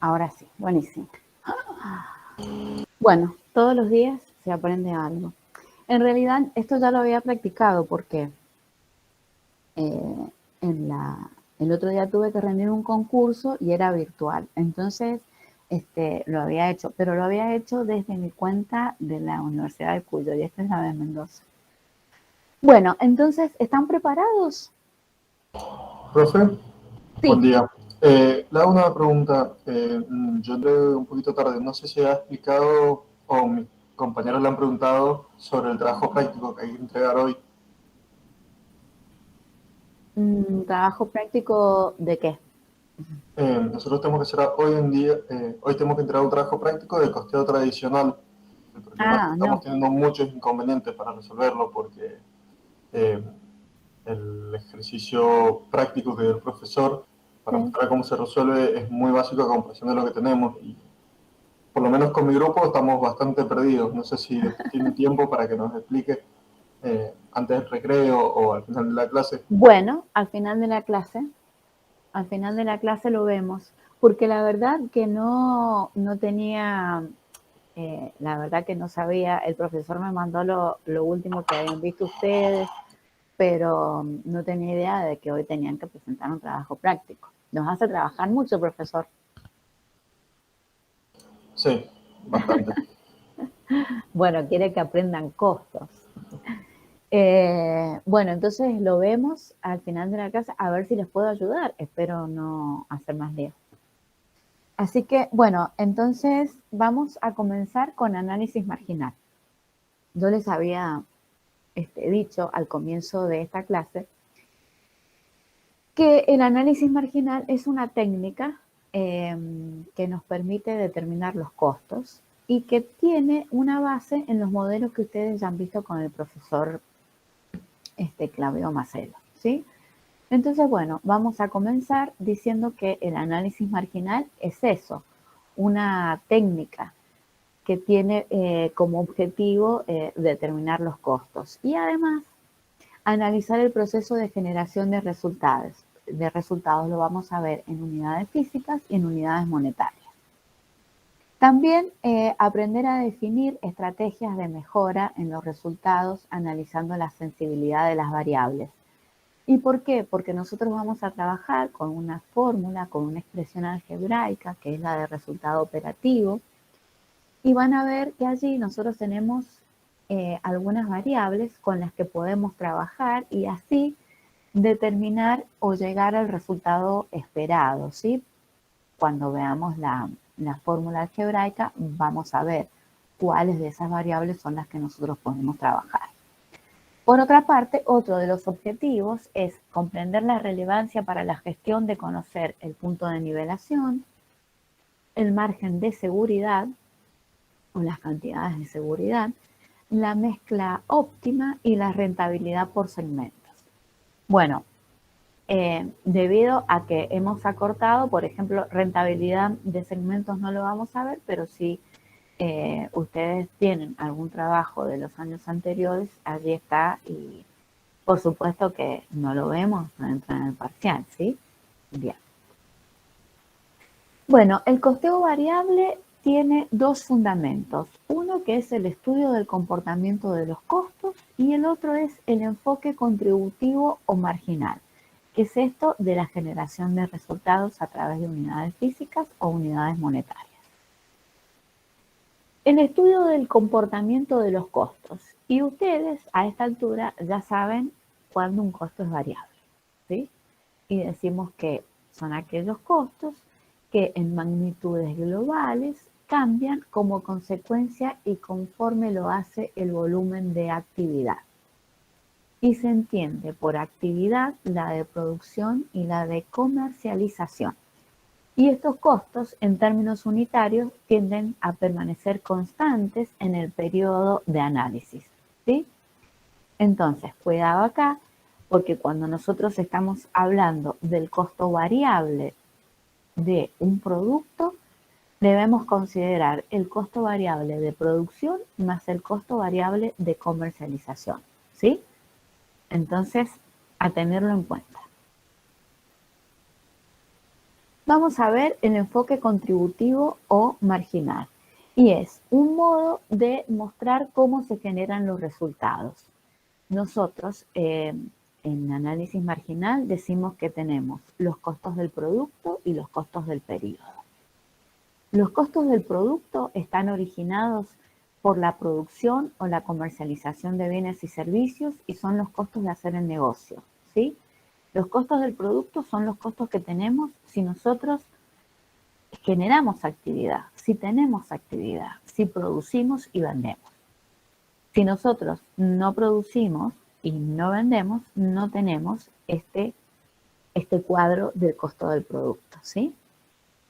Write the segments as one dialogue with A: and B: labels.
A: Ahora sí, buenísimo. Bueno, todos los días se aprende algo. En realidad, esto ya lo había practicado porque el otro día tuve que rendir un concurso y era virtual. Entonces, lo había hecho, pero lo había hecho desde mi cuenta de la Universidad de Cuyo y esta es la de Mendoza. Bueno, entonces, ¿están preparados?
B: Profe, buen
A: Sí.
B: día. Le hago una pregunta. Yo entré un poquito tarde. No sé si ha explicado o mis compañeros le han preguntado sobre el trabajo práctico que hay que entregar hoy.
A: ¿Trabajo práctico de qué?
B: Nosotros tenemos que hacer hoy en día, hoy tenemos que entregar un trabajo práctico de costeo tradicional. El problema es que
A: Ah,
B: estamos
A: no.
B: teniendo muchos inconvenientes para resolverlo porque eh, el ejercicio práctico que dio el profesor para
A: Sí.
B: mostrar cómo se resuelve es muy básico a comparación de lo que tenemos. Y por lo menos con mi grupo estamos bastante perdidos. No sé si después tiene tiempo para que nos explique antes del recreo o al final de la clase.
A: Bueno, al final de la clase lo vemos, porque la verdad que no tenía, la verdad que no sabía, el profesor me mandó lo último que habían visto ustedes, pero no tenía idea de que hoy tenían que presentar un trabajo práctico. Nos hace trabajar mucho, profesor.
B: Sí, bastante.
A: Bueno, quiere que aprendan costos. Bueno, entonces lo vemos al final de la clase, a ver si les puedo ayudar. Espero no hacer más lío. Así que, bueno, entonces vamos a comenzar con análisis marginal. Yo les había dicho al comienzo de esta clase que el análisis marginal es una técnica que nos permite determinar los costos y que tiene una base en los modelos que ustedes ya han visto con el profesor Claudio Macelo, ¿sí? Entonces, bueno, vamos a comenzar diciendo que el análisis marginal es eso, una técnica que tiene como objetivo determinar los costos y además analizar el proceso de generación de resultados. De resultados lo vamos a ver en unidades físicas y en unidades monetarias. También aprender a definir estrategias de mejora en los resultados analizando la sensibilidad de las variables. ¿Y por qué? Porque nosotros vamos a trabajar con una fórmula, con una expresión algebraica, que es la de resultado operativo, y van a ver que allí nosotros tenemos algunas variables con las que podemos trabajar y así determinar o llegar al resultado esperado, ¿sí? Cuando veamos la fórmula algebraica, vamos a ver cuáles de esas variables son las que nosotros podemos trabajar. Por otra parte, otro de los objetivos es comprender la relevancia para la gestión de conocer el punto de nivelación, el margen de seguridad o las cantidades de seguridad, la mezcla óptima y la rentabilidad por segmentos. Bueno, debido a que hemos acortado, por ejemplo, rentabilidad de segmentos no lo vamos a ver, pero si ustedes tienen algún trabajo de los años anteriores, allí está y por supuesto que no lo vemos, no entra en el parcial, ¿sí? Bien. Bueno, el costeo variable tiene dos fundamentos. Uno que es el estudio del comportamiento de los costos y el otro es el enfoque contributivo o marginal, que es esto de la generación de resultados a través de unidades físicas o unidades monetarias. El estudio del comportamiento de los costos. Y ustedes a esta altura ya saben cuándo un costo es variable, ¿sí? Y decimos que son aquellos costos que en magnitudes globales cambian como consecuencia y conforme lo hace el volumen de actividad. Y se entiende por actividad la de producción y la de comercialización. Y estos costos en términos unitarios tienden a permanecer constantes en el periodo de análisis, ¿sí? Entonces, cuidado acá, porque cuando nosotros estamos hablando del costo variable de un producto, debemos considerar el costo variable de producción más el costo variable de comercialización, ¿sí? Entonces, a tenerlo en cuenta. Vamos a ver el enfoque contributivo o marginal. Y es un modo de mostrar cómo se generan los resultados. Nosotros en análisis marginal decimos que tenemos los costos del producto y los costos del periodo. Los costos del producto están originados por la producción o la comercialización de bienes y servicios y son los costos de hacer el negocio, ¿sí? Los costos del producto son los costos que tenemos si nosotros generamos actividad, si tenemos actividad, si producimos y vendemos. Si nosotros no producimos y no vendemos, no tenemos este cuadro del costo del producto, ¿sí?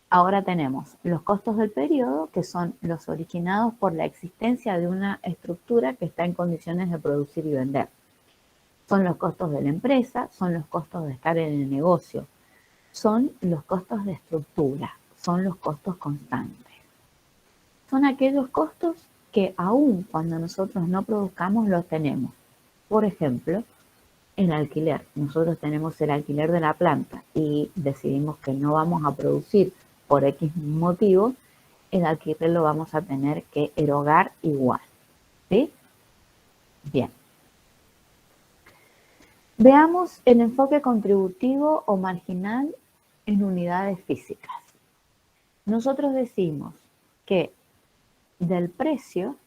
A: Ahora tenemos los costos del periodo, que son los originados por la existencia de una estructura que está en condiciones de producir y vender. Son los costos de la empresa, son los costos de estar en el negocio, son los costos de estructura, son los costos constantes. Son aquellos costos que aún cuando nosotros no produzcamos los tenemos. Por ejemplo, el alquiler. Nosotros tenemos el alquiler de la planta y decidimos que no vamos a producir por X motivo, el alquiler lo vamos a tener que erogar igual. ¿Sí? Bien. Veamos el enfoque contributivo o marginal en unidades físicas. Nosotros decimos que del precio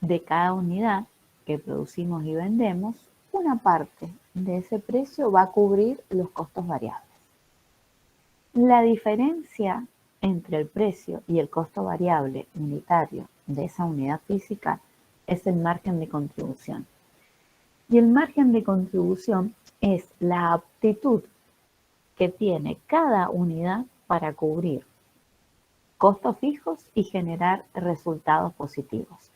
A: de cada unidad que producimos y vendemos, una parte de ese precio va a cubrir los costos variables. La diferencia entre el precio y el costo variable unitario de esa unidad física es el margen de contribución. Y el margen de contribución es la aptitud que tiene cada unidad para cubrir costos fijos y generar resultados positivos.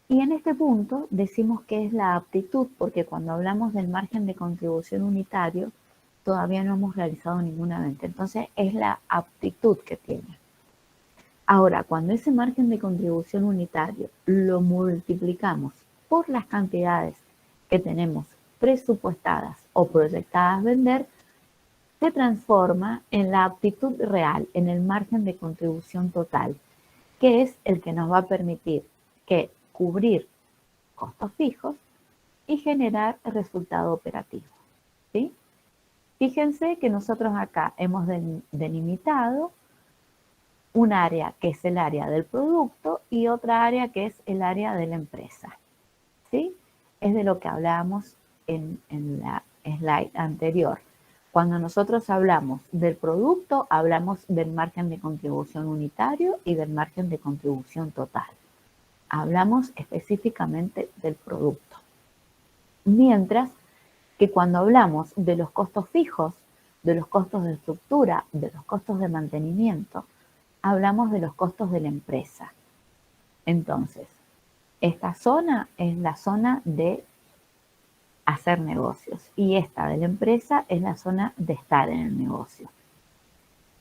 A: Y en este punto decimos que es la aptitud, porque cuando hablamos del margen de contribución unitario, todavía no hemos realizado ninguna venta. Entonces es la aptitud que tiene. Ahora, cuando ese margen de contribución unitario lo multiplicamos por las cantidades que tenemos presupuestadas o proyectadas vender, se transforma en la aptitud real, en el margen de contribución total, que es el que nos va a permitir que cubrir costos fijos y generar resultado operativo, ¿sí? Fíjense que nosotros acá hemos delimitado un área que es el área del producto y otra área que es el área de la empresa, ¿sí? Es de lo que hablábamos en la slide anterior. Cuando nosotros hablamos del producto, hablamos del margen de contribución unitario y del margen de contribución total. Hablamos específicamente del producto. Mientras que cuando hablamos de los costos fijos, de los costos de estructura, de los costos de mantenimiento, hablamos de los costos de la empresa. Entonces, esta zona es la zona de hacer negocios y esta de la empresa es la zona de estar en el negocio.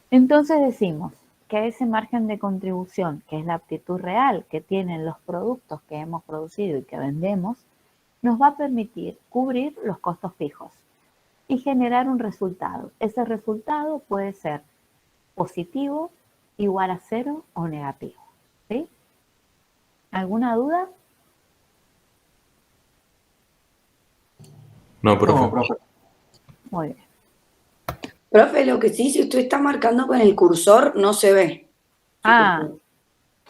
A: Entonces decimos que ese margen de contribución, que es la aptitud real que tienen los productos que hemos producido y que vendemos, nos va a permitir cubrir los costos fijos y generar un resultado. Ese resultado puede ser positivo, igual a 0 o negativo, ¿sí? ¿Alguna duda?
C: No, profe.
B: No, profe.
A: Muy bien.
D: Profe, lo que sí, si usted está marcando con el cursor, no se ve.
A: Ah,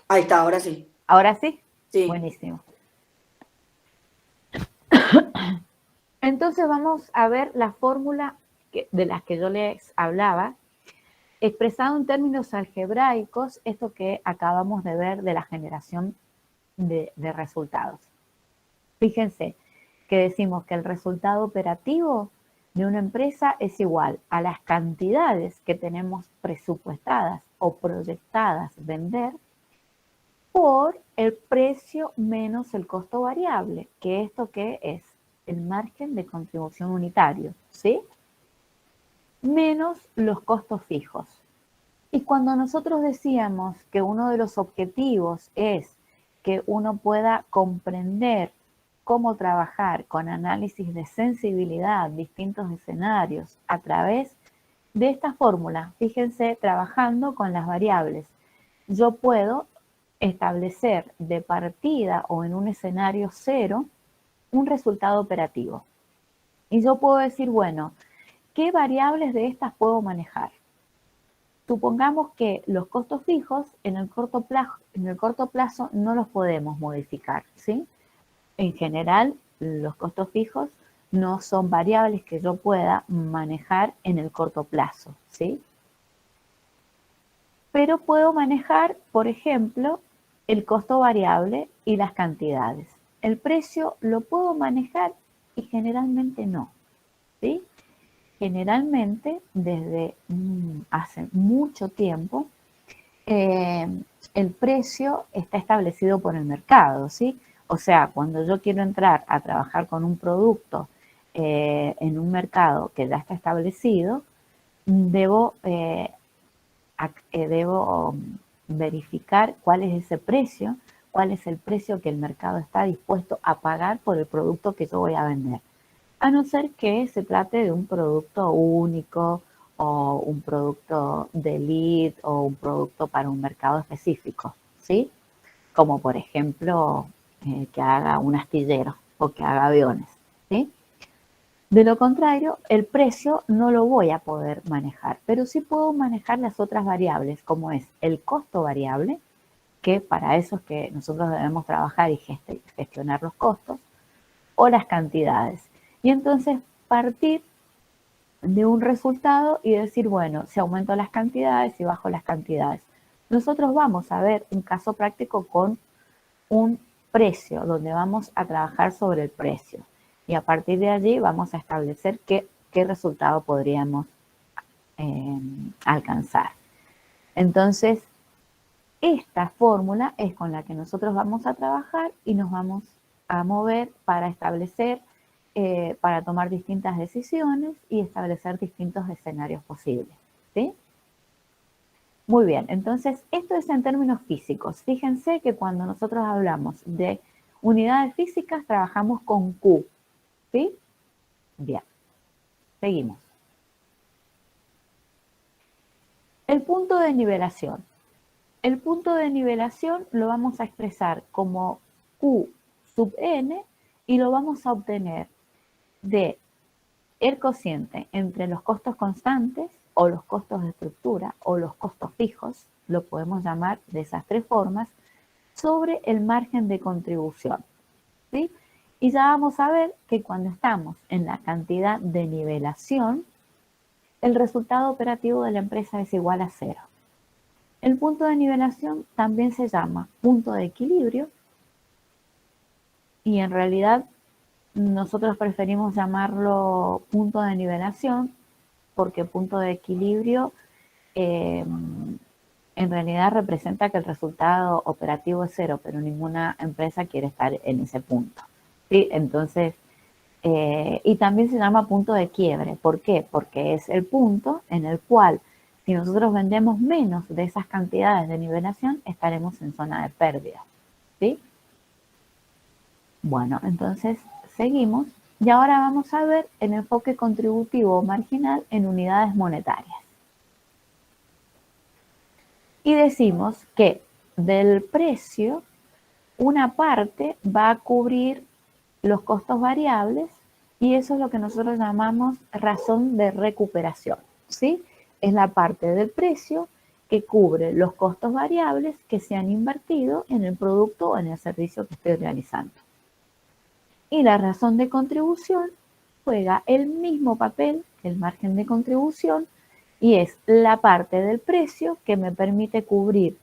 D: Ahí está, ahora sí.
A: ¿ahora sí?
D: Sí.
A: Buenísimo. Entonces vamos a ver la fórmula de las que yo les hablaba, expresado en términos algebraicos, esto que acabamos de ver de la generación de resultados. Fíjense que decimos que el resultado operativo de una empresa es igual a las cantidades que tenemos presupuestadas o proyectadas vender por el precio menos el costo variable, que esto que es el margen de contribución unitario, ¿sí? Menos los costos fijos. Y cuando nosotros decíamos que uno de los objetivos es que uno pueda comprender cómo trabajar con análisis de sensibilidad, distintos escenarios, a través de esta fórmula, fíjense, trabajando con las variables, yo puedo establecer de partida o en un escenario cero un resultado operativo. Y yo puedo decir, bueno, ¿qué variables de estas puedo manejar? Supongamos que los costos fijos en el corto plazo no los podemos modificar, ¿sí? En general, los costos fijos no son variables que yo pueda manejar en el corto plazo, ¿sí? Pero puedo manejar, por ejemplo, el costo variable y las cantidades. El precio lo puedo manejar y generalmente no, ¿sí? Generalmente, desde hace mucho tiempo, el precio está establecido por el mercado, ¿sí? O sea, cuando yo quiero entrar a trabajar con un producto en un mercado que ya está establecido, debo verificar cuál es ese precio, cuál es el precio que el mercado está dispuesto a pagar por el producto que yo voy a vender. A no ser que se trate de un producto único o un producto de lead o un producto para un mercado específico, ¿sí? Como por ejemplo que haga un astillero o que haga aviones, ¿sí? De lo contrario, el precio no lo voy a poder manejar, pero sí puedo manejar las otras variables, como es el costo variable, que para eso es que nosotros debemos trabajar y gestionar los costos, o las cantidades. Y entonces partir de un resultado y decir, bueno, si aumento las cantidades y bajo las cantidades. Nosotros vamos a ver un caso práctico con un precio, donde vamos a trabajar sobre el precio. Y a partir de allí vamos a establecer qué resultado podríamos alcanzar. Entonces, esta fórmula es con la que nosotros vamos a trabajar y nos vamos a mover para establecer, para tomar distintas decisiones y establecer distintos escenarios posibles, ¿sí? Muy bien, entonces esto es en términos físicos. Fíjense que cuando nosotros hablamos de unidades físicas trabajamos con Q, ¿sí? Bien, seguimos. El punto de nivelación. El punto de nivelación lo vamos a expresar como Q sub n y lo vamos a obtener de el cociente entre los costos constantes o los costos de estructura o los costos fijos, lo podemos llamar de esas tres formas, sobre el margen de contribución, ¿sí? Y ya vamos a ver que cuando estamos en la cantidad de nivelación, el resultado operativo de la empresa es igual a cero. El punto de nivelación también se llama punto de equilibrio y en realidad nosotros preferimos llamarlo punto de nivelación porque punto de equilibrio en realidad representa que el resultado operativo es cero, pero ninguna empresa quiere estar en ese punto, ¿sí? Entonces, y también se llama punto de quiebre. ¿Por qué? Porque es el punto en el cual si nosotros vendemos menos de esas cantidades de nivelación, estaremos en zona de pérdida, ¿sí? Bueno, entonces seguimos y ahora vamos a ver el enfoque contributivo marginal en unidades monetarias. Y decimos que del precio una parte va a cubrir los costos variables y eso es lo que nosotros llamamos razón de recuperación, ¿sí? Es la parte del precio que cubre los costos variables que se han invertido en el producto o en el servicio que estoy realizando. Y la razón de contribución juega el mismo papel que el margen de contribución y es la parte del precio que me permite cubrir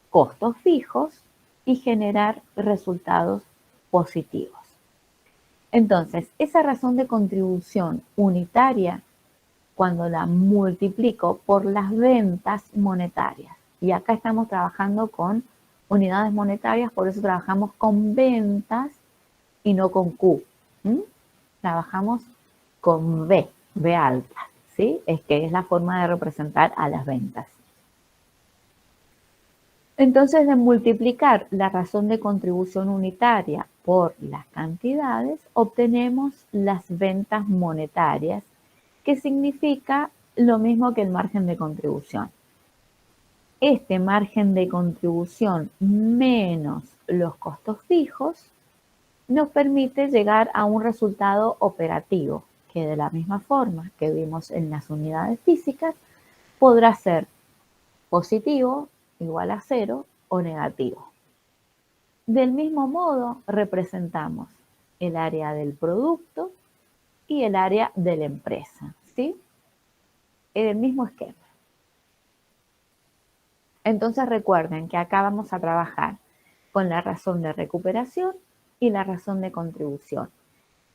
A: costos fijos y generar resultados positivos. Entonces, esa razón de contribución unitaria, cuando la multiplico por las ventas monetarias, y acá estamos trabajando con unidades monetarias, por eso trabajamos con ventas y no con Q. Trabajamos con B alta, ¿sí? Es que es la forma de representar a las ventas. Entonces, de multiplicar la razón de contribución unitaria por las cantidades, obtenemos las ventas monetarias, que significa lo mismo que el margen de contribución. Este margen de contribución menos los costos fijos nos permite llegar a un resultado operativo que de la misma forma que vimos en las unidades físicas podrá ser positivo, igual a 0 o negativo. Del mismo modo representamos el área del producto y el área de la empresa, ¿sí? En el mismo esquema. Entonces recuerden que acá vamos a trabajar con la razón de recuperación y la razón de contribución.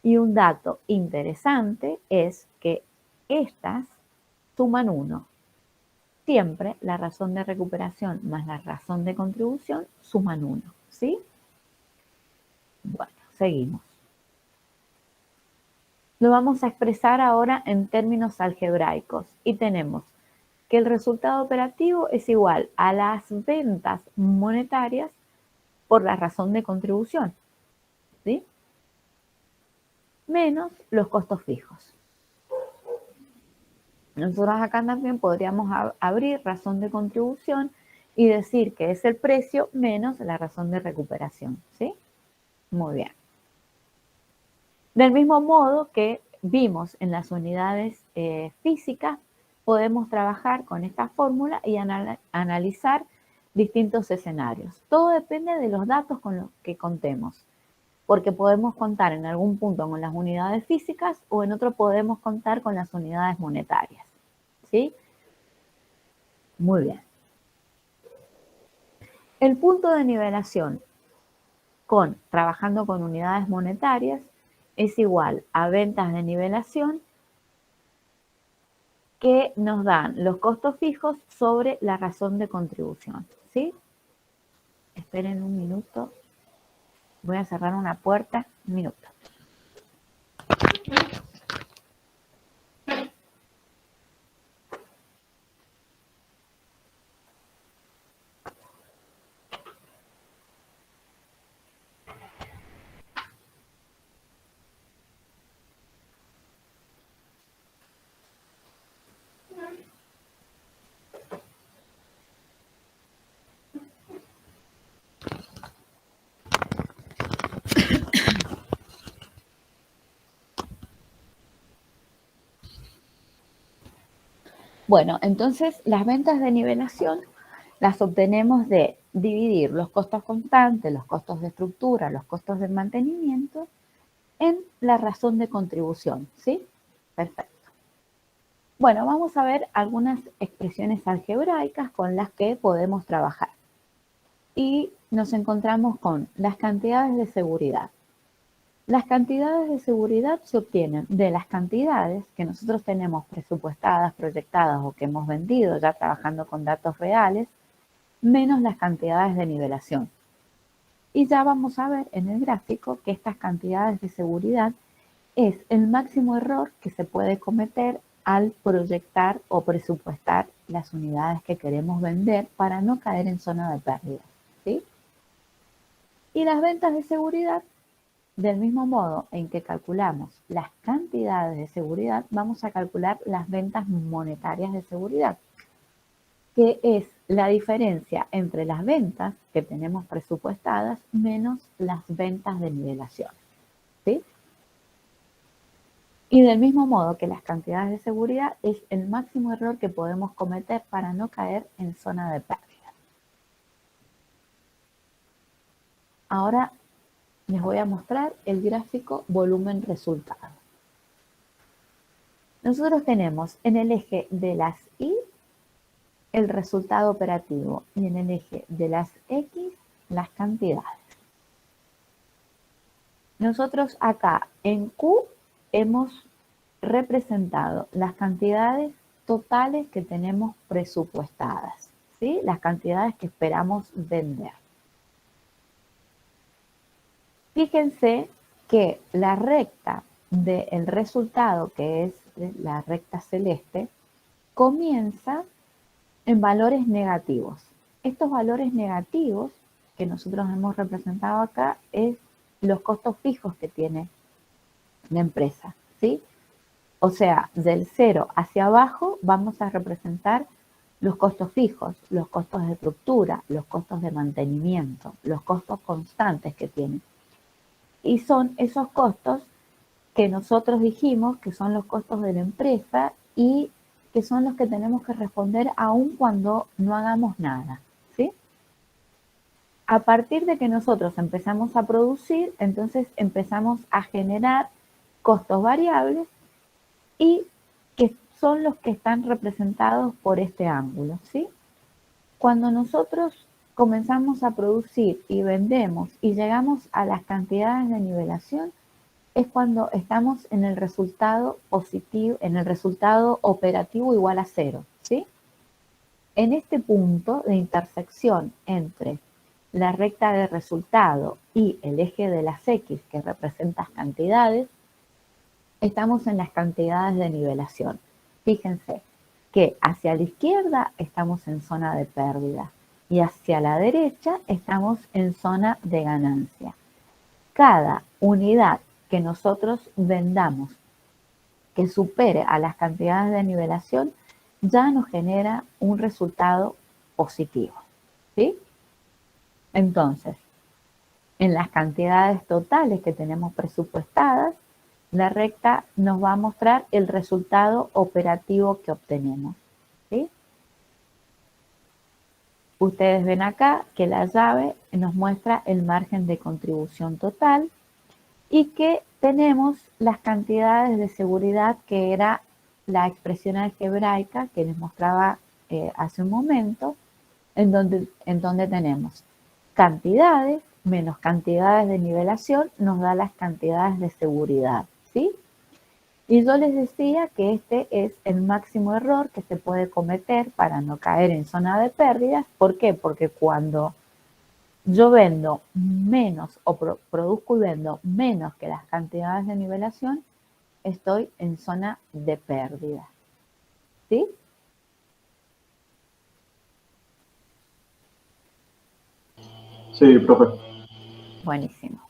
A: Y un dato interesante es que estas suman 1. Siempre la razón de recuperación más la razón de contribución suman 1, ¿sí? Bueno, seguimos. Lo vamos a expresar ahora en términos algebraicos y tenemos que el resultado operativo es igual a las ventas monetarias por la razón de contribución, ¿sí? Menos los costos fijos. Nosotros acá también podríamos abrir razón de contribución y decir que es el precio menos la razón de recuperación, ¿sí? Muy bien. Del mismo modo que vimos en las unidades físicas, podemos trabajar con esta fórmula y analizar distintos escenarios. Todo depende de los datos con los que contemos, porque podemos contar en algún punto con las unidades físicas o en otro podemos contar con las unidades monetarias, ¿sí? Muy bien. El punto de nivelación trabajando con unidades monetarias es igual a ventas de nivelación que nos dan los costos fijos sobre la razón de contribución, ¿sí? Esperen un minuto. Voy a cerrar una puerta. Un minuto. Bueno, entonces las ventas de nivelación las obtenemos de dividir los costos constantes, los costos de estructura, los costos de mantenimiento en la razón de contribución, ¿sí? Perfecto. Bueno, vamos a ver algunas expresiones algebraicas con las que podemos trabajar. Y nos encontramos con las cantidades de seguridad. Las cantidades de seguridad se obtienen de las cantidades que nosotros tenemos presupuestadas, proyectadas o que hemos vendido ya trabajando con datos reales, menos las cantidades de nivelación. Y ya vamos a ver en el gráfico que estas cantidades de seguridad es el máximo error que se puede cometer al proyectar o presupuestar las unidades que queremos vender para no caer en zona de pérdida, ¿sí? Y las ventas de seguridad, del mismo modo en que calculamos las cantidades de seguridad, vamos a calcular las ventas monetarias de seguridad, que es la diferencia entre las ventas que tenemos presupuestadas menos las ventas de nivelación, ¿sí? Y del mismo modo que las cantidades de seguridad es el máximo error que podemos cometer para no caer en zona de pérdida. Ahora les voy a mostrar el gráfico volumen-resultado. Nosotros tenemos en el eje de las Y el resultado operativo y en el eje de las X las cantidades. Nosotros acá en Q hemos representado las cantidades totales que tenemos presupuestadas, ¿sí? Las cantidades que esperamos vender. Fíjense que la recta del resultado, que es la recta celeste, comienza en valores negativos. Estos valores negativos que nosotros hemos representado acá es los costos fijos que tiene la empresa, ¿sí? O sea, del 0 hacia abajo vamos a representar los costos fijos, los costos de estructura, los costos de mantenimiento, los costos constantes que tienen. Y son esos costos que nosotros dijimos que son los costos de la empresa y que son los que tenemos que responder aun cuando no hagamos nada, ¿sí? A partir de que nosotros empezamos a producir, entonces empezamos a generar costos variables y que son los que están representados por este ángulo, ¿sí? Cuando nosotros comenzamos a producir y vendemos y llegamos a las cantidades de nivelación, es cuando estamos en el resultado positivo, en el resultado operativo igual a 0, ¿sí? En este punto de intersección entre la recta de resultado y el eje de las X, que representa cantidades, estamos en las cantidades de nivelación. Fíjense que hacia la izquierda estamos en zona de pérdida y hacia la derecha estamos en zona de ganancia. Cada unidad que nosotros vendamos que supere a las cantidades de nivelación ya nos genera un resultado positivo, ¿sí? Entonces, en las cantidades totales que tenemos presupuestadas, la recta nos va a mostrar el resultado operativo que obtenemos, ¿sí? Ustedes ven acá que la llave nos muestra el margen de contribución total y que tenemos las cantidades de seguridad, que era la expresión algebraica que les mostraba hace un momento, en donde tenemos cantidades menos cantidades de nivelación nos da las cantidades de seguridad, ¿sí? Y yo les decía que este es el máximo error que se puede cometer para no caer en zona de pérdidas. ¿Por qué? Porque cuando yo vendo menos o produzco y vendo menos que las cantidades de nivelación, estoy en zona de pérdida, ¿sí?
B: Sí, profe.
A: Buenísimo.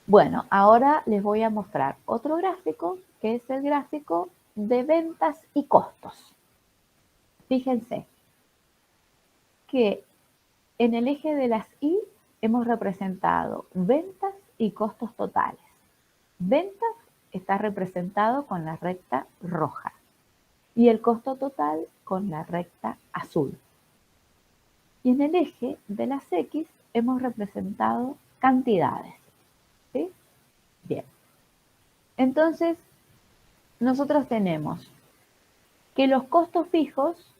A: Bueno, ahora les voy a mostrar otro gráfico, que es el gráfico de ventas y costos. Fíjense que en el eje de las Y hemos representado ventas y costos totales. Ventas está representado con la recta roja y el costo total con la recta azul. Y en el eje de las X hemos representado cantidades, ¿sí? Bien. Entonces, nosotros tenemos que los costos fijos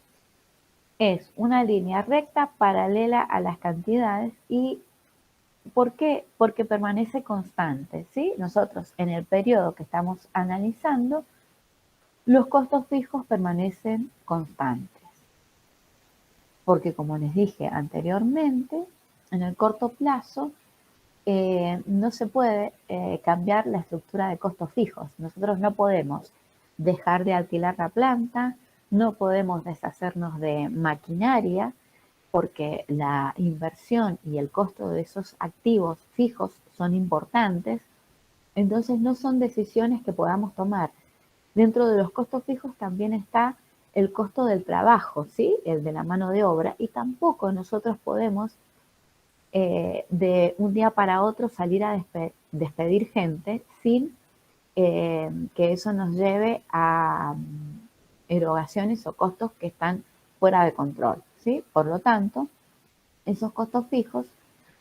A: es una línea recta paralela a las cantidades. ¿Y por qué? Porque permanece constante, ¿sí? Nosotros en el periodo que estamos analizando, los costos fijos permanecen constantes. Porque como les dije anteriormente, en el corto plazo no se puede cambiar la estructura de costos fijos. Nosotros no podemos dejar de alquilar la planta, no podemos deshacernos de maquinaria, porque la inversión y el costo de esos activos fijos son importantes. Entonces no son decisiones que podamos tomar. Dentro de los costos fijos también está el costo del trabajo, ¿sí? El de la mano de obra, y tampoco nosotros podemos de un día para otro salir a despedir gente sin que eso nos lleve a erogaciones o costos que están fuera de control, ¿sí? Por lo tanto, esos costos fijos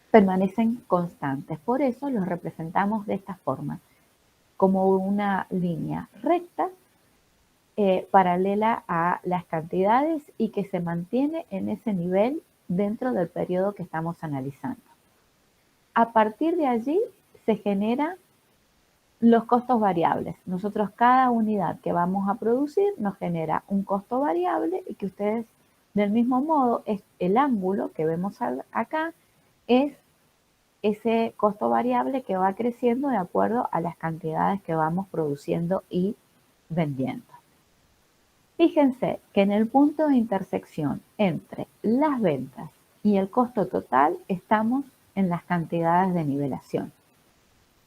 A: permanecen constantes. Por eso los representamos de esta forma, como una línea recta paralela a las cantidades y que se mantiene en ese nivel dentro del periodo que estamos analizando. A partir de allí se generan los costos variables. Nosotros cada unidad que vamos a producir nos genera un costo variable y que ustedes del mismo modo es el ángulo que vemos acá es ese costo variable que va creciendo de acuerdo a las cantidades que vamos produciendo y vendiendo. Fíjense que en el punto de intersección entre las ventas y el costo total estamos en las cantidades de nivelación.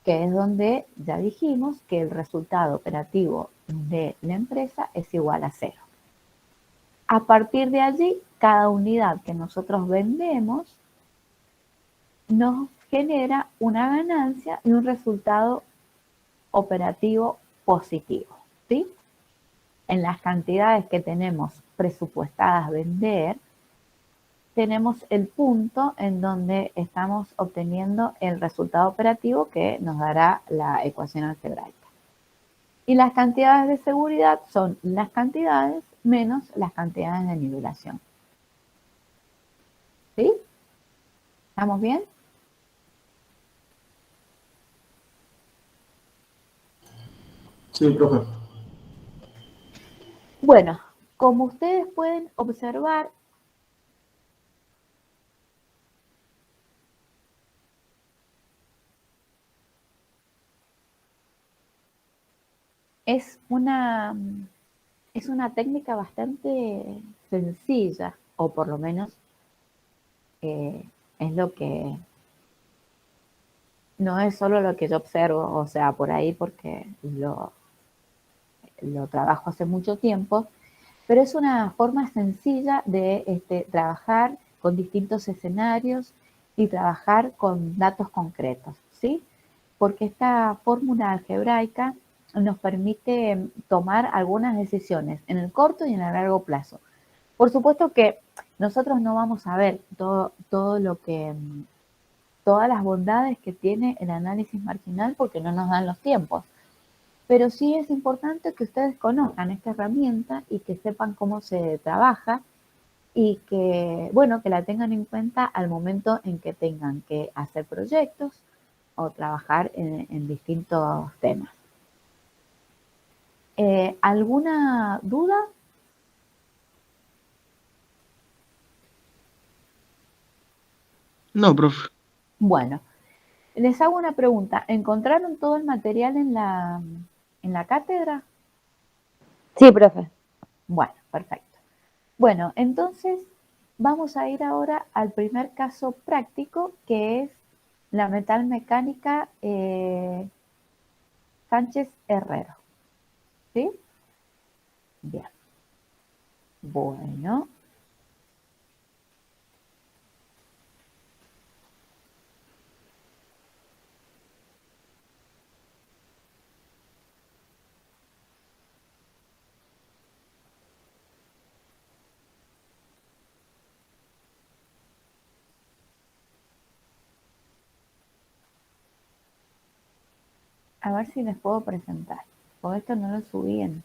A: que es donde ya dijimos que el resultado operativo de la empresa es igual a 0. A partir de allí, cada unidad que nosotros vendemos nos genera una ganancia y un resultado operativo positivo, ¿sí? En las cantidades que tenemos presupuestadas vender, tenemos el punto en donde estamos obteniendo el resultado operativo que nos dará la ecuación algebraica. Y las cantidades de seguridad son las cantidades menos las cantidades de nivelación. ¿Sí? ¿Estamos bien?
B: Sí, profe.
A: Bueno, como ustedes pueden observar, es una técnica bastante sencilla, o por lo menos es lo que, no es solo lo que yo observo, o sea, por ahí porque lo trabajo hace mucho tiempo, pero es una forma sencilla de trabajar con distintos escenarios y trabajar con datos concretos, ¿sí? Porque esta fórmula algebraica nos permite tomar algunas decisiones en el corto y en el largo plazo. Por supuesto que nosotros no vamos a ver todo lo que, todas las bondades que tiene el análisis marginal porque no nos dan los tiempos. Pero sí es importante que ustedes conozcan esta herramienta y que sepan cómo se trabaja y que, bueno, que la tengan en cuenta al momento en que tengan que hacer proyectos o trabajar en distintos temas. ¿Alguna duda?
C: No, profe.
A: Bueno, les hago una pregunta. ¿Encontraron todo el material en la cátedra?
E: Sí, profe.
A: Bueno, perfecto. Bueno, entonces vamos a ir ahora al primer caso práctico, que es la metalmecánica Sánchez Herrero. ¿Sí? Bien. Bueno. A ver si les puedo presentar. Porque esto no lo subí en...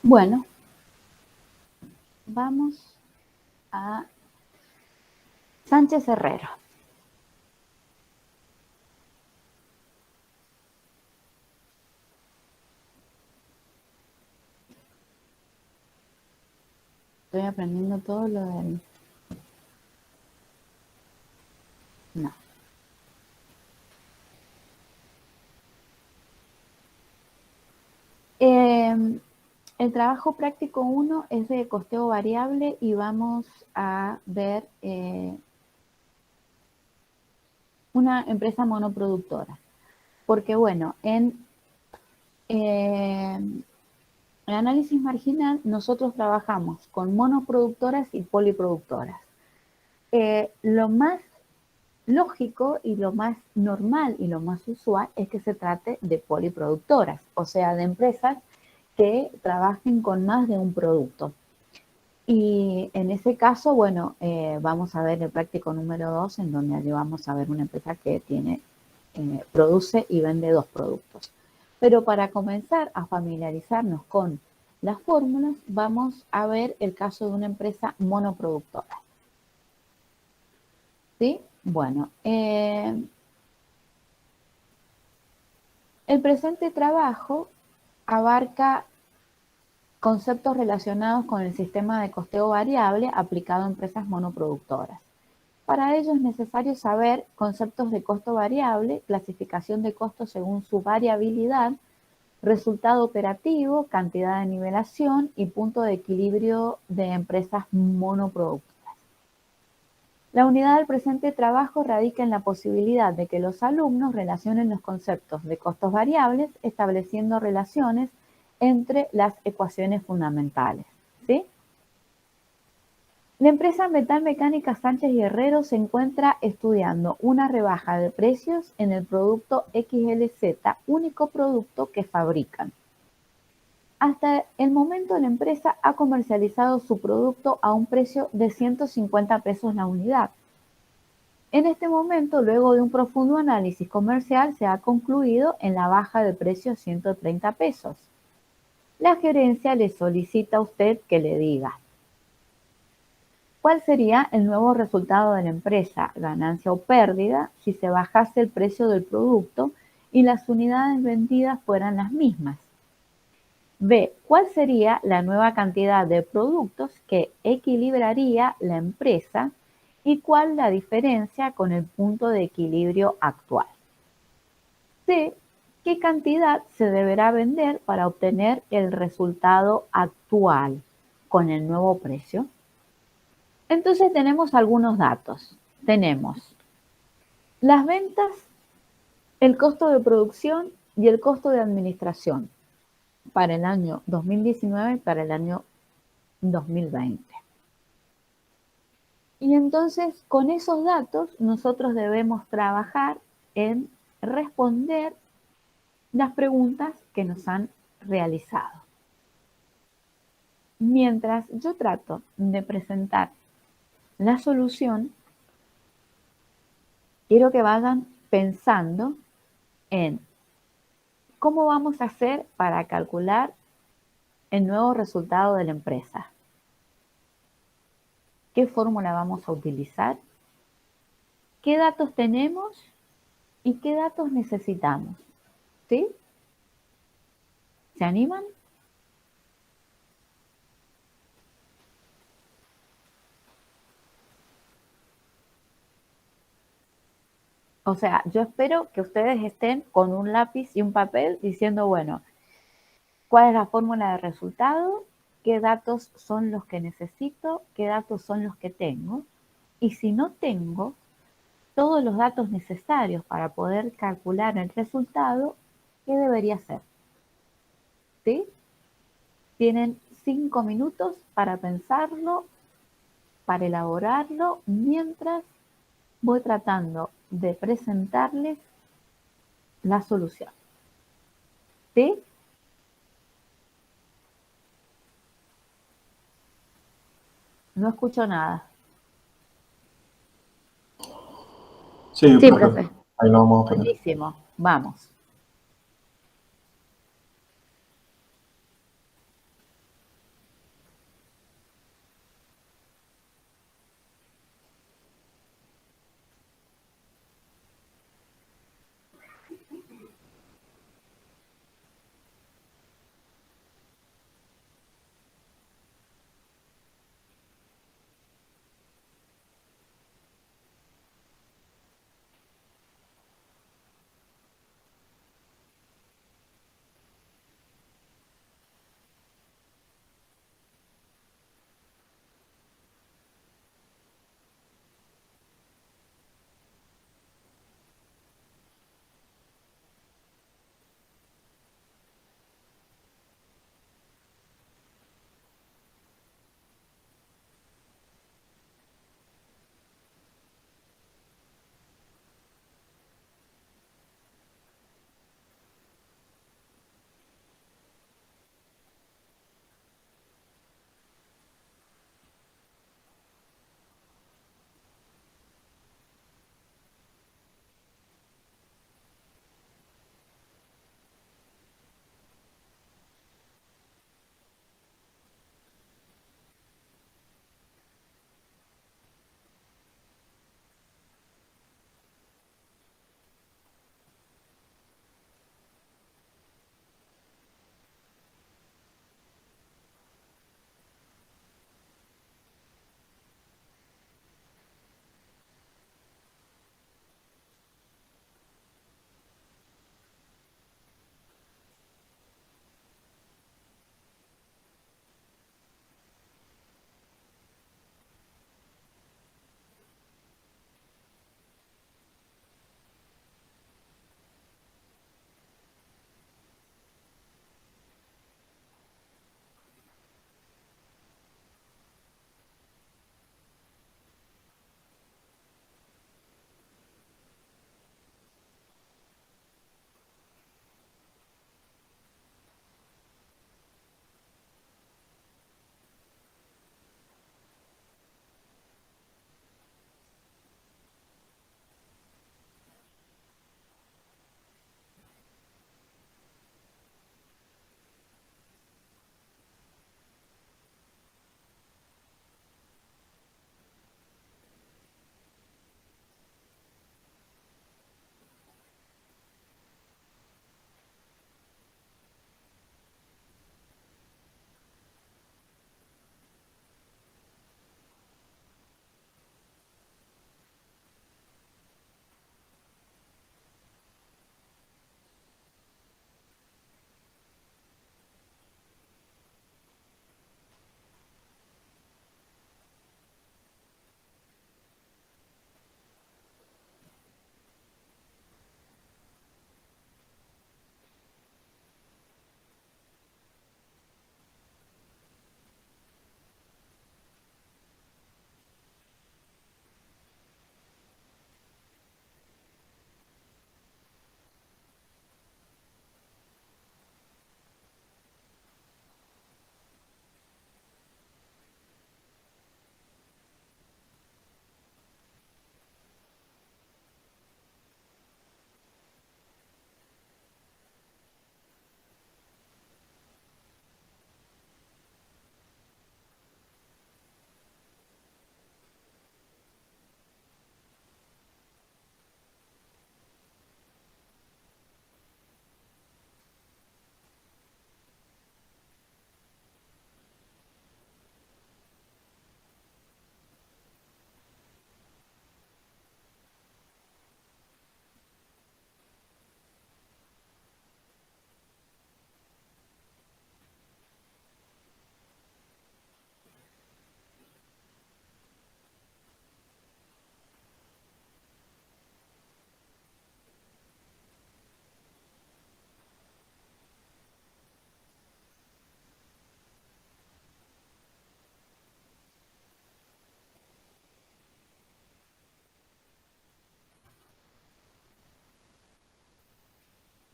A: Bueno, vamos a Sánchez Herrero. Estoy aprendiendo todo lo del... No. El trabajo práctico 1 es de costeo variable y vamos a ver una empresa monoproductora. Porque bueno, en el análisis marginal nosotros trabajamos con monoproductoras y poliproductoras. Lo más lógico y lo más normal y lo más usual es que se trate de poliproductoras, o sea, de empresas que trabajen con más de un producto. Y en ese caso, bueno, vamos a ver el práctico número 2, en donde allí vamos a ver una empresa que tiene, produce y vende 2 productos. Pero para comenzar a familiarizarnos con las fórmulas, vamos a ver el caso de una empresa monoproductora. ¿Sí? Bueno, el presente trabajo abarca conceptos relacionados con el sistema de costeo variable aplicado a empresas monoproductoras. Para ello es necesario saber conceptos de costo variable, clasificación de costos según su variabilidad, resultado operativo, cantidad de nivelación y punto de equilibrio de empresas monoproductoras. La unidad del presente trabajo radica en la posibilidad de que los alumnos relacionen los conceptos de costos variables estableciendo relaciones entre las ecuaciones fundamentales, ¿sí? La empresa Metalmecánica Sánchez y Herrero se encuentra estudiando una rebaja de precios en el producto XLZ, único producto que fabrican. Hasta el momento la empresa ha comercializado su producto a un precio de 150 pesos la unidad. En este momento, luego de un profundo análisis comercial, se ha concluido en la baja de precio a 130 pesos. La gerencia le solicita a usted que le diga cuál sería el nuevo resultado de la empresa, ganancia o pérdida, si se bajase el precio del producto y las unidades vendidas fueran las mismas. B. ¿Cuál sería la nueva cantidad de productos que equilibraría la empresa y cuál la diferencia con el punto de equilibrio actual? C. ¿Qué cantidad se deberá vender para obtener el resultado actual con el nuevo precio? Entonces tenemos algunos datos. Tenemos las ventas, el costo de producción y el costo de administración para el año 2019 y para el año 2020. Y entonces con esos datos nosotros debemos trabajar en responder las preguntas que nos han realizado. Mientras yo trato de presentar la solución, quiero que vayan pensando en cómo vamos a hacer para calcular el nuevo resultado de la empresa. ¿Qué fórmula vamos a utilizar? ¿Qué datos tenemos y qué datos necesitamos? ¿Sí? ¿Se animan? O sea, yo espero que ustedes estén con un lápiz y un papel diciendo, bueno, ¿cuál es la fórmula de resultado? ¿Qué datos son los que necesito? ¿Qué datos son los que tengo? Y si no tengo todos los datos necesarios para poder calcular el resultado, ¿qué debería hacer? ¿Sí? Tienen 5 minutos para pensarlo, para elaborarlo, mientras voy tratando de presentarles la solución. ¿Sí? No escucho nada.
B: Sí,
E: Sí,
B: profe.
E: profe.
B: Ahí lo vamos a poner.
A: Buenísimo. Vamos.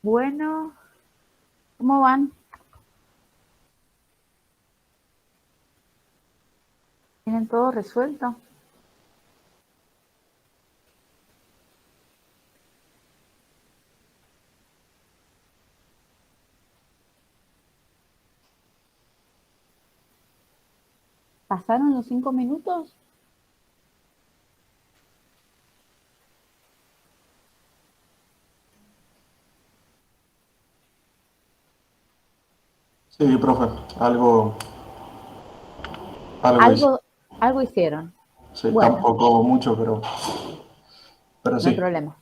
A: Bueno, ¿cómo van? ¿Tienen todo resuelto? ¿Pasaron los 5 minutos?
B: Sí, profe, algo hice.
A: Algo hicieron.
B: Sí,
A: Bueno,
B: tampoco mucho, pero
A: no hay
B: sí.
A: problema.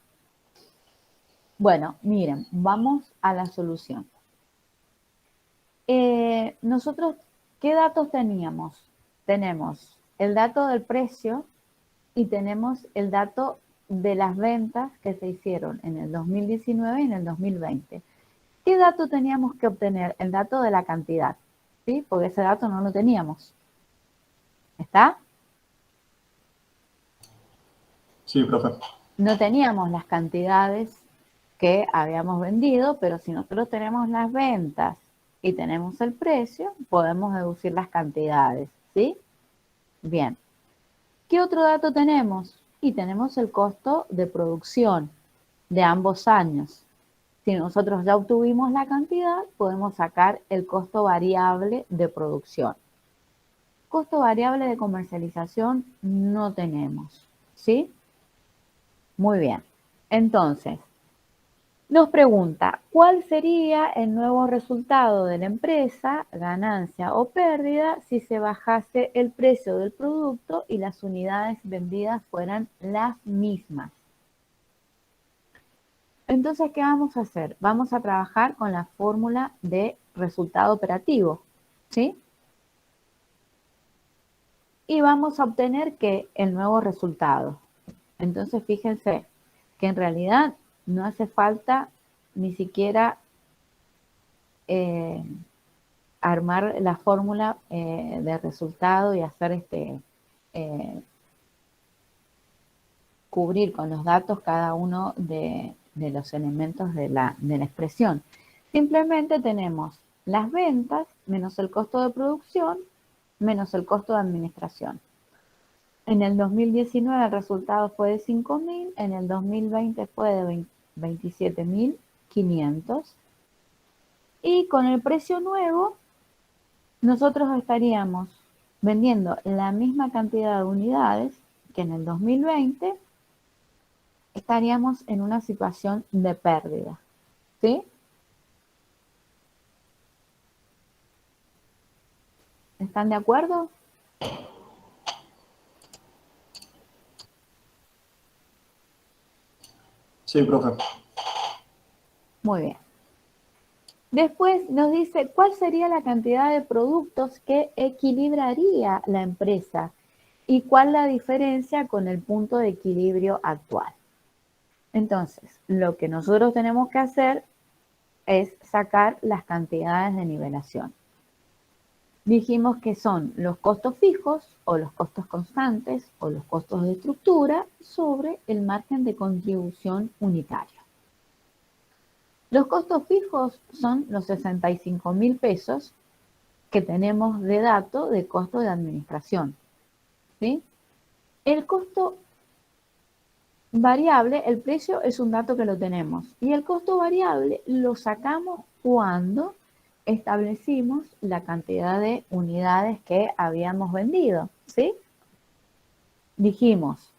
A: Bueno, miren, vamos a la solución. Nosotros, ¿qué datos teníamos? Tenemos el dato del precio y tenemos el dato de las ventas que se hicieron en el 2019 y en el 2020. ¿Qué dato teníamos que obtener? El dato de la cantidad, ¿sí? Porque ese dato no lo teníamos. ¿Está?
B: Sí, profe.
A: No teníamos las cantidades que habíamos vendido, pero si nosotros tenemos las ventas y tenemos el precio, podemos deducir las cantidades, ¿sí? Bien. ¿Qué otro dato tenemos? Y tenemos el costo de producción de ambos años. Si nosotros ya obtuvimos la cantidad, podemos sacar el costo variable de producción. Costo variable de comercialización no tenemos, ¿sí? Muy bien. Entonces, nos pregunta, ¿cuál sería el nuevo resultado de la empresa, ganancia o pérdida, si se bajase el precio del producto y las unidades vendidas fueran las mismas? Entonces, ¿qué vamos a hacer? Vamos a trabajar con la fórmula de resultado operativo, ¿sí? Y vamos a obtener que el nuevo resultado. Entonces, fíjense que en realidad no hace falta ni siquiera armar la fórmula de resultado y hacer cubrir con los datos cada uno de los elementos de la expresión. Simplemente tenemos las ventas menos el costo de producción menos el costo de administración. En el 2019 el resultado fue de 5.000, en el 2020 fue de 27.500 y con el precio nuevo nosotros estaríamos vendiendo la misma cantidad de unidades que en el 2020, estaríamos en una situación de pérdida, ¿sí? ¿Están de acuerdo?
B: Sí, profe.
A: Muy bien. Después nos dice, ¿cuál sería la cantidad de productos que equilibraría la empresa? ¿Y cuál la diferencia con el punto de equilibrio actual? Entonces, lo que nosotros tenemos que hacer es sacar las cantidades de nivelación. Dijimos que son los costos fijos o los costos constantes o los costos de estructura sobre el margen de contribución unitario. Los costos fijos son los 65.000 pesos que tenemos de dato de costo de administración, ¿sí? El costo variable, el precio es un dato que lo tenemos y el costo variable lo sacamos cuando establecimos la cantidad de unidades que habíamos vendido, ¿sí? Dijimos,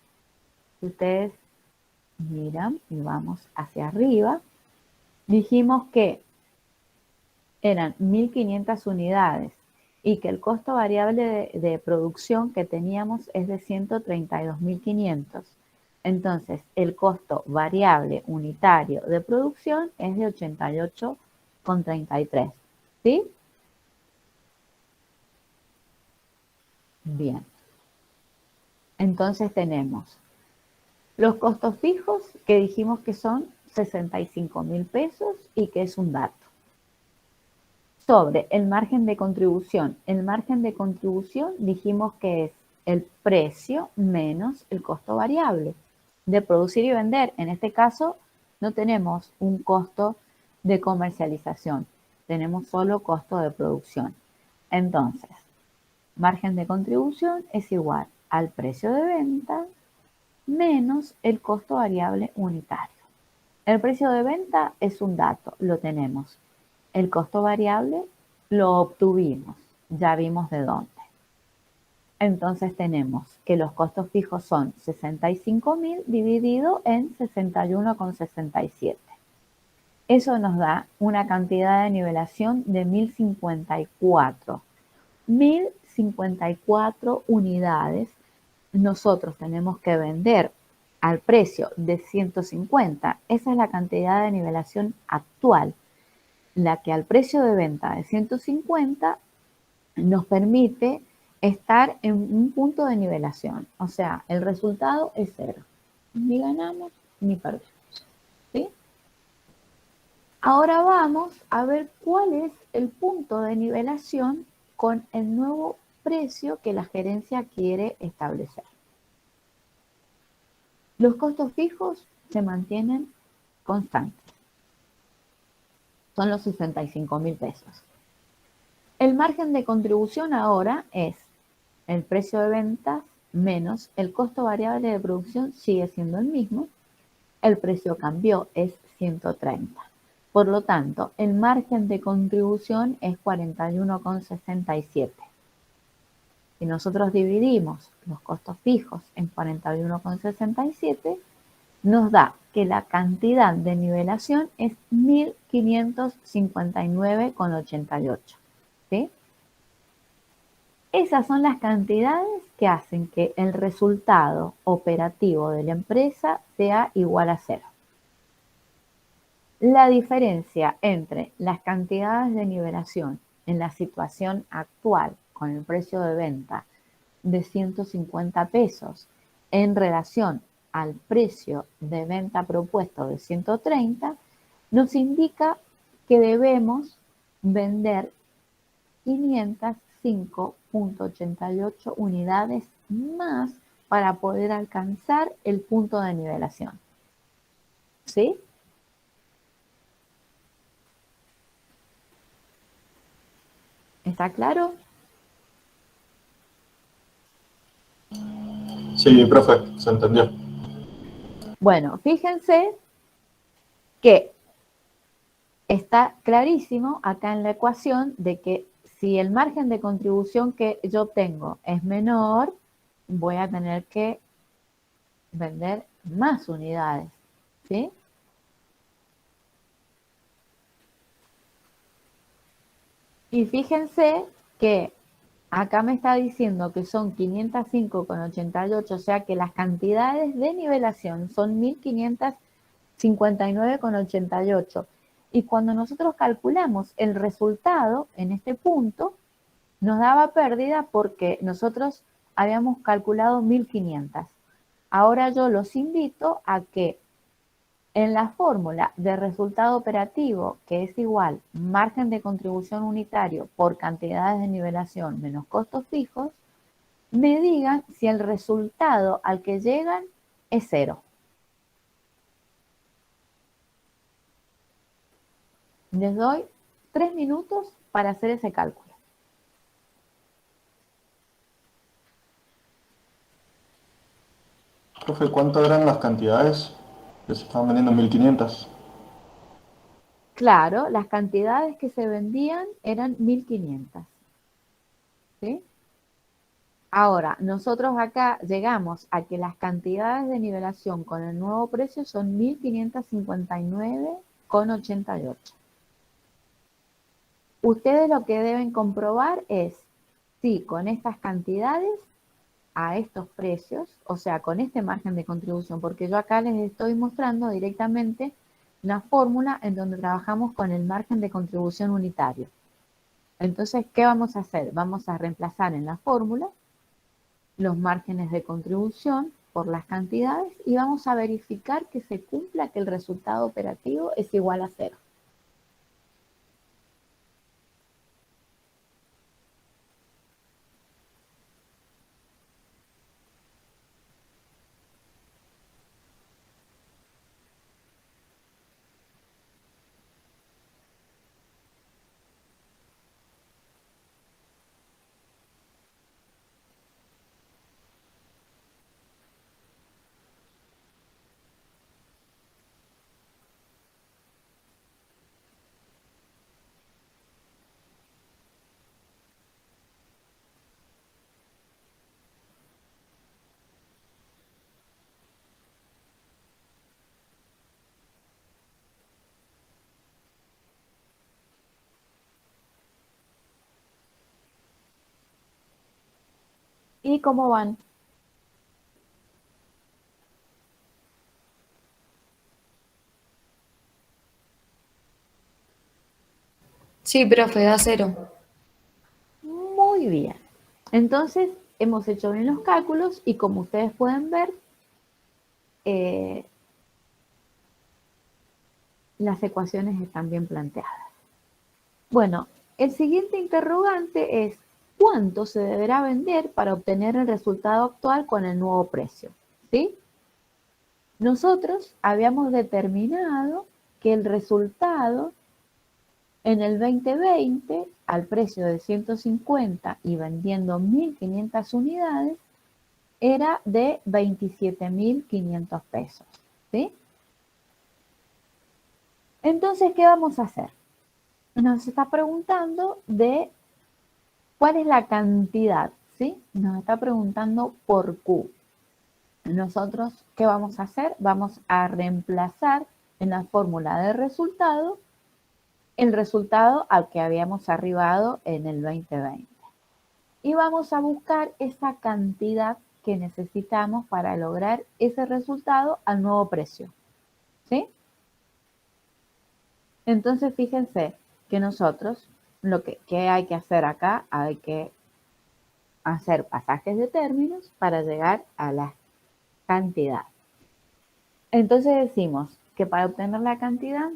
A: si ustedes miran y vamos hacia arriba, dijimos que eran 1.500 unidades y que el costo variable de producción que teníamos es de 132.500. Entonces, el costo variable unitario de producción es de 88,33. ¿Sí? Bien. Entonces tenemos los costos fijos que dijimos que son 65.000 pesos y que es un dato. Sobre el margen de contribución. El margen de contribución dijimos que es el precio menos el costo variable de producir y vender. En este caso no tenemos un costo de comercialización. Tenemos solo costo de producción. Entonces, margen de contribución es igual al precio de venta menos el costo variable unitario. El precio de venta es un dato, lo tenemos. El costo variable lo obtuvimos, ya vimos de dónde. Entonces tenemos que los costos fijos son 65.000 dividido en 61,67. Eso nos da una cantidad de nivelación de 1054. 1054 unidades nosotros tenemos que vender al precio de 150. Esa es la cantidad de nivelación actual, la que al precio de venta de 150 nos permite estar en un punto de nivelación. O sea, el resultado es cero. Ni ganamos ni perdemos. ¿Sí? Ahora vamos a ver cuál es el punto de nivelación con el nuevo precio que la gerencia quiere establecer. Los costos fijos se mantienen constantes. Son los 65.000 pesos. El margen de contribución ahora es el precio de ventas menos el costo variable de producción, sigue siendo el mismo. El precio cambió, es 130. Por lo tanto, el margen de contribución es 41,67. Si nosotros dividimos los costos fijos en 41,67, nos da que la cantidad de nivelación es 1.559,88. ¿Sí? Esas son las cantidades que hacen que el resultado operativo de la empresa sea igual a cero. La diferencia entre las cantidades de nivelación en la situación actual con el precio de venta de 150 pesos en relación al precio de venta propuesto de 130 nos indica que debemos vender 505,88 unidades más para poder alcanzar el punto de nivelación. ¿Sí? ¿Está claro?
B: Sí, profe, se entendió.
A: Bueno, fíjense que está clarísimo acá en la ecuación de que si el margen de contribución que yo tengo es menor, voy a tener que vender más unidades, ¿sí? Y fíjense que acá me está diciendo que son 505,88, o sea que las cantidades de nivelación son 1.559,88. Y cuando nosotros calculamos el resultado en este punto, nos daba pérdida porque nosotros habíamos calculado 1.500. Ahora yo los invito a que en la fórmula de resultado operativo, que es igual margen de contribución unitario por cantidades de nivelación menos costos fijos, me digan si el resultado al que llegan es cero. Les doy 3 minutos para hacer ese cálculo.
B: Profe, ¿cuánto eran las cantidades que se estaban vendiendo? 1.500.
A: Claro, las cantidades que se vendían eran 1.500. ¿Sí? Ahora, nosotros acá llegamos a que las cantidades de nivelación con el nuevo precio son 1.559,88. Ustedes lo que deben comprobar es si con estas cantidades a estos precios, o sea, con este margen de contribución, porque yo acá les estoy mostrando directamente la fórmula en donde trabajamos con el margen de contribución unitario. Entonces, ¿qué vamos a hacer? Vamos a reemplazar en la fórmula los márgenes de contribución por las cantidades y vamos a verificar que se cumpla, que el resultado operativo es igual a cero. ¿Y cómo van?
C: Sí, profe, da 0.
A: Muy bien. Entonces, hemos hecho bien los cálculos y como ustedes pueden ver, las ecuaciones están bien planteadas. Bueno, el siguiente interrogante es, ¿cuánto se deberá vender para obtener el resultado actual con el nuevo precio? ¿Sí? Nosotros habíamos determinado que el resultado en el 2020, al precio de 150 y vendiendo 1.500 unidades, era de 27.500 pesos. ¿Sí? Entonces, ¿qué vamos a hacer? Nos está preguntando de cuál es la cantidad, ¿sí? Nos está preguntando por Q. Nosotros, ¿qué vamos a hacer? Vamos a reemplazar en la fórmula de resultado el resultado al que habíamos arribado en el 2020. Y vamos a buscar esa cantidad que necesitamos para lograr ese resultado al nuevo precio, ¿sí? Entonces, fíjense que nosotros, ¿qué hay que hacer acá? Hay que hacer pasajes de términos para llegar a la cantidad. Entonces decimos que para obtener la cantidad,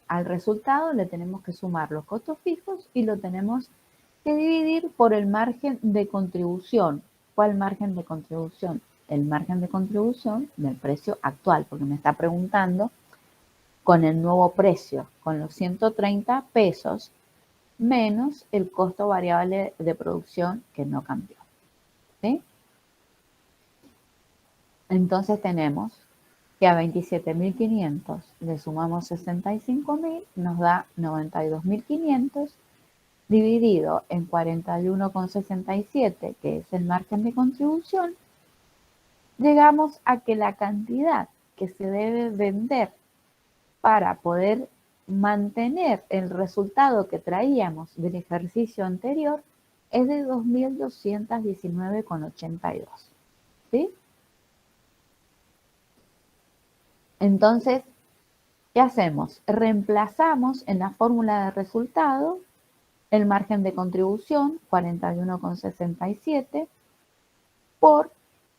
A: al resultado le tenemos que sumar los costos fijos y lo tenemos que dividir por el margen de contribución. ¿Cuál margen de contribución? El margen de contribución del precio actual, porque me está preguntando con el nuevo precio, con los 130 pesos, menos el costo variable de producción que no cambió. ¿Sí? Entonces tenemos que a 27.500 le sumamos 65.000, nos da 92.500, dividido en 41,67, que es el margen de contribución, llegamos a que la cantidad que se debe vender para poder mantener el resultado que traíamos del ejercicio anterior es de 2.219,82. ¿Sí? Entonces, ¿qué hacemos? Reemplazamos en la fórmula de resultado el margen de contribución, 41,67, por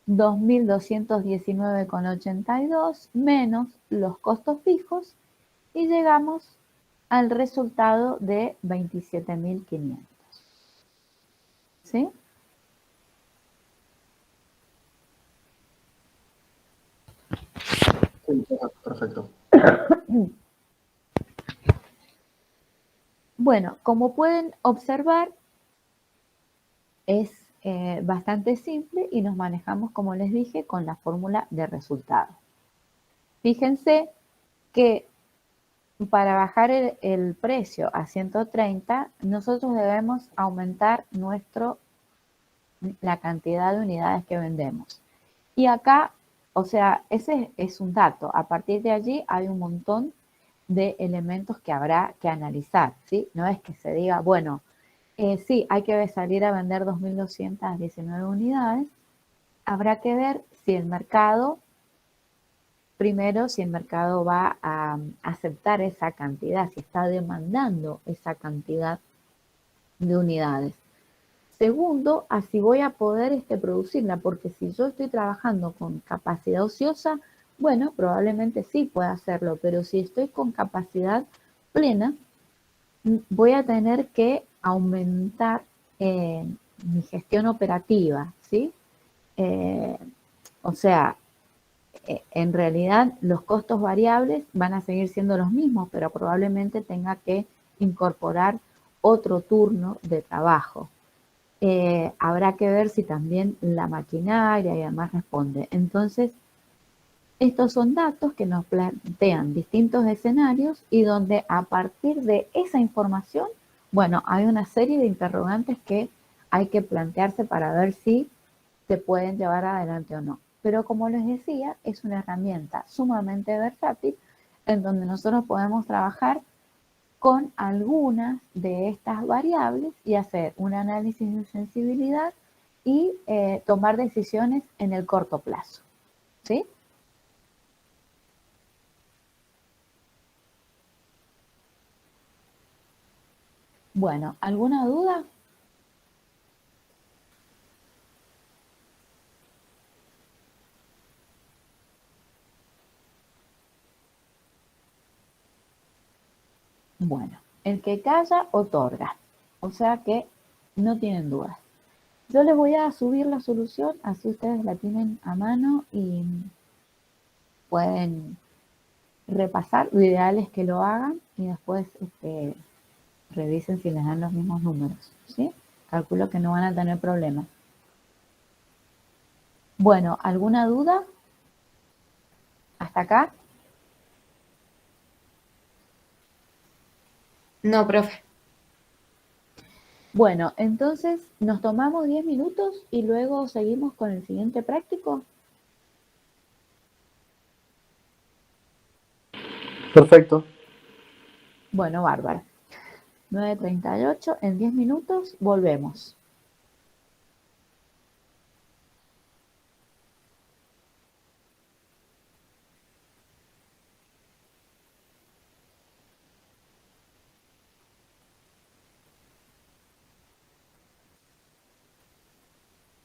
A: 2.219,82 menos los costos fijos y llegamos al resultado de 27.500. ¿Sí?
B: Sí, perfecto.
A: Bueno, como pueden observar, es bastante simple y nos manejamos, como les dije, con la fórmula de resultado. Fíjense que para bajar el precio a 130, nosotros debemos aumentar la cantidad de unidades que vendemos. Y acá, o sea, ese es un dato. A partir de allí hay un montón de elementos que habrá que analizar, ¿sí? No es que se diga, bueno, sí, hay que salir a vender 2.219 unidades. Habrá que ver si el mercado, primero, si el mercado va a aceptar esa cantidad, si está demandando esa cantidad de unidades. Segundo, así voy a poder producirla, porque si yo estoy trabajando con capacidad ociosa, bueno, probablemente sí pueda hacerlo, pero si estoy con capacidad plena, voy a tener que aumentar mi gestión operativa, ¿sí? O sea, en realidad los costos variables van a seguir siendo los mismos, pero probablemente tenga que incorporar otro turno de trabajo. Habrá que ver si también la maquinaria y demás responde. Entonces, estos son datos que nos plantean distintos escenarios y donde a partir de esa información, bueno, hay una serie de interrogantes que hay que plantearse para ver si se pueden llevar adelante o no. Pero como les decía, es una herramienta sumamente versátil en donde nosotros podemos trabajar con algunas de estas variables y hacer un análisis de sensibilidad y tomar decisiones en el corto plazo. ¿Sí? Bueno, ¿alguna duda? Bueno, el que calla otorga, o sea que no tienen dudas. Yo les voy a subir la solución, así ustedes la tienen a mano y pueden repasar. Lo ideal es que lo hagan y después revisen si les dan los mismos números, ¿sí? Calculo que no van a tener problemas. Bueno, ¿alguna duda? ¿Hasta acá?
C: No, profe.
A: Bueno, entonces nos tomamos 10 minutos y luego seguimos con el siguiente práctico.
B: Perfecto.
A: Bueno, bárbaro. 9:38, en 10 minutos volvemos.